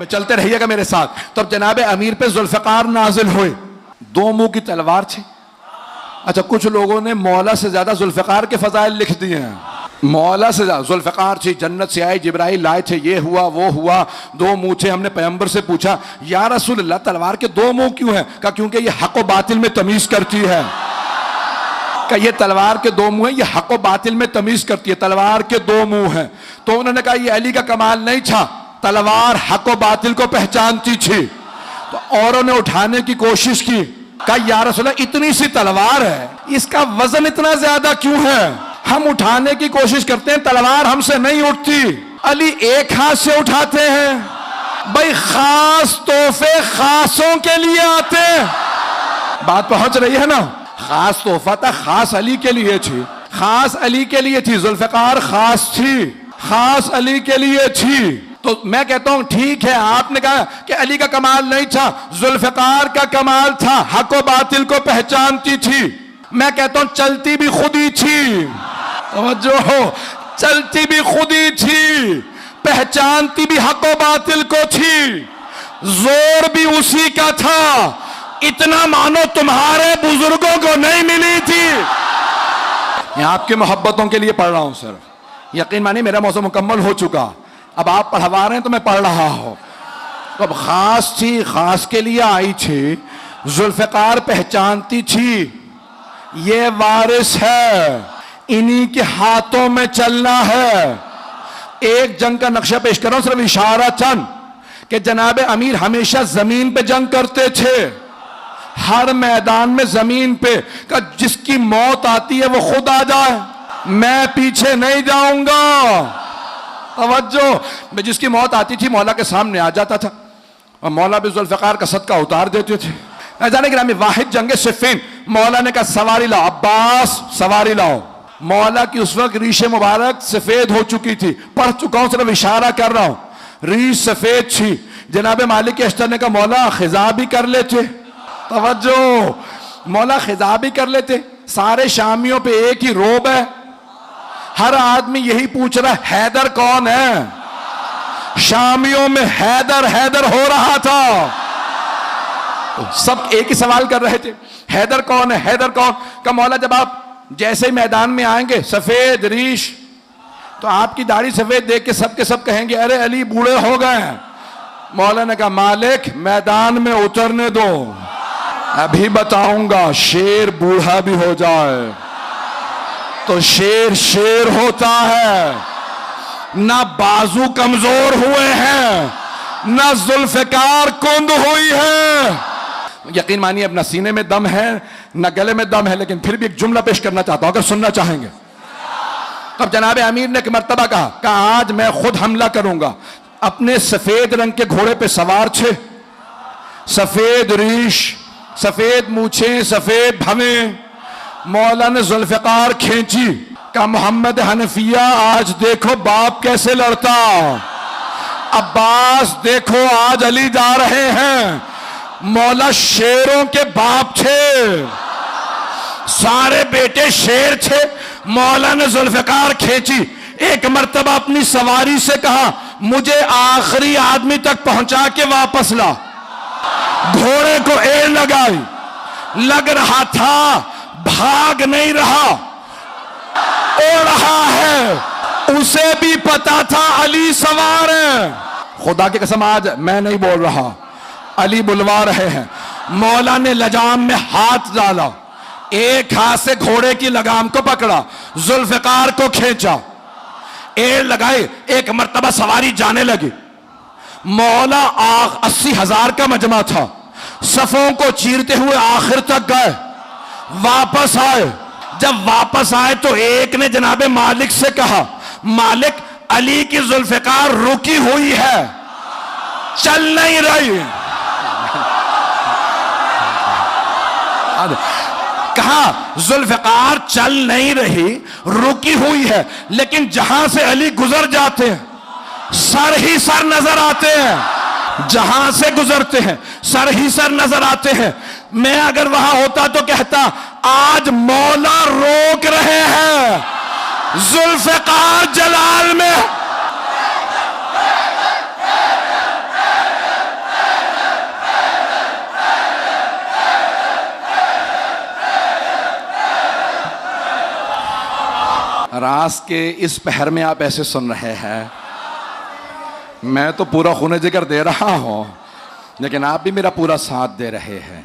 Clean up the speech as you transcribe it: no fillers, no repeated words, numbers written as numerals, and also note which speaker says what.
Speaker 1: چلتے رہیے گا میرے ساتھ. تب جناب امیر پہ ذوالفقار نازل ہوئے. دو منہ کی تلوار تھی. اچھا کچھ لوگوں نے مولا سے زیادہ ذوالفقار کے فضائل لکھ دیے ہیں. مولا سے زیادہ ذوالفقار تھی, جنت سے آئے, جبرائیل لائے تھے, یہ ہوا وہ ہوا, دو منہ تھے. ہم نے پیغمبر سے پوچھا یا رسول اللہ تلوار کے دو منہ کیوں ہیں؟ کہا کیونکہ یہ حق و باطل میں تمیز کرتی ہے. کہ یہ تلوار کے دو منہ ہیں, یہ حق و باطل میں تمیز کرتی ہے, تلوار کے دو منہ ہیں. تو انہوں نے کہا یہ علی کا کمال نہیں تھا, تلوار حق و باطل کو پہچانتی تھی. تو اوروں نے اٹھانے کی کوشش کی. کہا یا رسول اللہ اتنی سی تلوار ہے, اس کا وزن اتنا زیادہ کیوں ہے؟ ہم اٹھانے کی کوشش کرتے ہیں, تلوار ہم سے نہیں اٹھتی. علی ایک ہاتھ سے اٹھاتے ہیں. بھائی خاص تحفے خاصوں کے لیے آتے ہیں. بات پہنچ رہی ہے نا؟ خاص تحفہ تھا, خاص علی کے لیے تھی, خاص علی کے لیے تھی. ذوالفقار خاص تھی, خاص علی کے لیے تھی. تو میں کہتا ہوں ٹھیک ہے, آپ نے کہا کہ علی کا کمال نہیں تھا, ذوالفقار کا کمال تھا, حق و باطل کو پہچانتی تھی. میں کہتا ہوں چلتی بھی خود ہی تھی. توجہ ہو, چلتی بھی خود ہی تھی, پہچانتی بھی حق و باطل کو تھی, زور بھی اسی کا تھا. اتنا مانو تمہارے بزرگوں کو نہیں ملی تھی. میں آپ کے محبتوں کے لیے پڑھ رہا ہوں سر, یقین مانی میرا موضوع مکمل ہو چکا, اب آپ پڑھوا رہے ہیں تو میں پڑھ رہا ہوں. تو اب خاص تھی, خاص کے لیے آئی تھی. ذوالفقار پہچانتی تھی یہ وارث ہے, انہی کے ہاتھوں میں چلنا ہے. ایک جنگ کا نقشہ پیش کر رہا ہوں, صرف اشارہ چند, کہ جناب امیر ہمیشہ زمین پہ جنگ کرتے تھے, ہر میدان میں زمین پہ. کہ جس کی موت آتی ہے وہ خود آ جائے, میں پیچھے نہیں جاؤں گا. توجہ, جس کی موت آتی تھی مولا کے سامنے آ جاتا تھا, اور مولا بھی ذوالفقار کا صدقہ اتار دیتے تھے. جانے گرامی واحد جنگ صفین, مولا نے کہا سواری لاؤ, عباس سواری لاؤ. مولا کی اس وقت ریش مبارک سفید ہو چکی تھی, پڑھ چکا ہوں صرف اشارہ کر رہا ہوں, ریش سفید تھی. جناب مالک اشتر نے کہا مولا خضاب بھی کر لیتے. توجہ, مولا خضاب بھی کر لیتے. سارے شامیوں پہ ایک ہی روب ہے, ہر آدمی یہی پوچھ رہا ہے حیدر کون ہے. شامیوں میں حیدر حیدر ہو رہا تھا, سب ایک ہی سوال کر رہے تھے, حیدر کون ہے, حیدر کون. کہ مولا جب آپ جیسے ہی میدان میں آئیں گے سفید ریش, تو آپ کی داڑھی سفید دیکھ کے سب کہیں گے ارے علی بوڑھے ہو گئے ہیں. مولا نے کہا مالک میدان میں اترنے دو, ابھی بتاؤں گا. شیر بوڑھا بھی ہو جائے تو شیر شیر ہوتا ہے, نہ بازو کمزور ہوئے ہیں, نہ ذوالفقار کند ہوئی ہے. یقین مانیے اب نہ سینے میں دم ہے نہ گلے میں دم ہے, لیکن پھر بھی ایک جملہ پیش کرنا چاہتا ہوں اگر سننا چاہیں گے. اب جناب امیر نے ایک مرتبہ کہا کہ آج میں خود حملہ کروں گا. اپنے سفید رنگ کے گھوڑے پہ سوار تھے, سفید ریش, سفید مونچھیں, سفید بھویں. مولا نے ذوالفقار کھینچی, کہا محمد حنفیہ آج دیکھو باپ کیسے لڑتا, عباس دیکھو آج علی جا رہے ہیں. مولا شیروں کے باپ تھے, سارے بیٹے شیر تھے. مولا نے ذوالفقار کھینچی, ایک مرتبہ اپنی سواری سے کہا مجھے آخری آدمی تک پہنچا کے واپس لا. گھوڑے کو ایڑ لگائی, لگ رہا تھا بھاگ نہیں رہا, اڑ رہا ہے. اسے بھی پتا تھا علی سوار ہے. خدا کی قسم آج میں نہیں بول رہا, علی بلوا رہے ہیں. مولا نے لجام میں ہاتھ ڈالا, ایک ہاتھ سے گھوڑے کی لگام کو پکڑا, ذوالفقار کو کھینچا, ایڑ لگائے. ایک مرتبہ سواری جانے لگی. مولا 80,000 کا مجمع تھا, صفوں کو چیرتے ہوئے آخر تک گئے, واپس آئے. جب واپس آئے تو ایک نے جناب مالک سے کہا مالک علی کی ذوالفقار رکی ہوئی ہے, چل نہیں رہی. کہا ذوالفقار چل نہیں رہی, رکی ہوئی ہے, لیکن جہاں سے علی گزر جاتے ہیں سر ہی سر نظر آتے ہیں. جہاں سے گزرتے ہیں سر ہی سر نظر آتے ہیں. میں اگر وہاں ہوتا تو کہتا آج مولا روک رہے ہیں, ذوالفقار جلال میں راز کے اس پہر میں آپ ایسے سن رہے ہیں، میں تو پورا خون جگر دے رہا ہوں لیکن آپ بھی میرا پورا ساتھ دے رہے ہیں.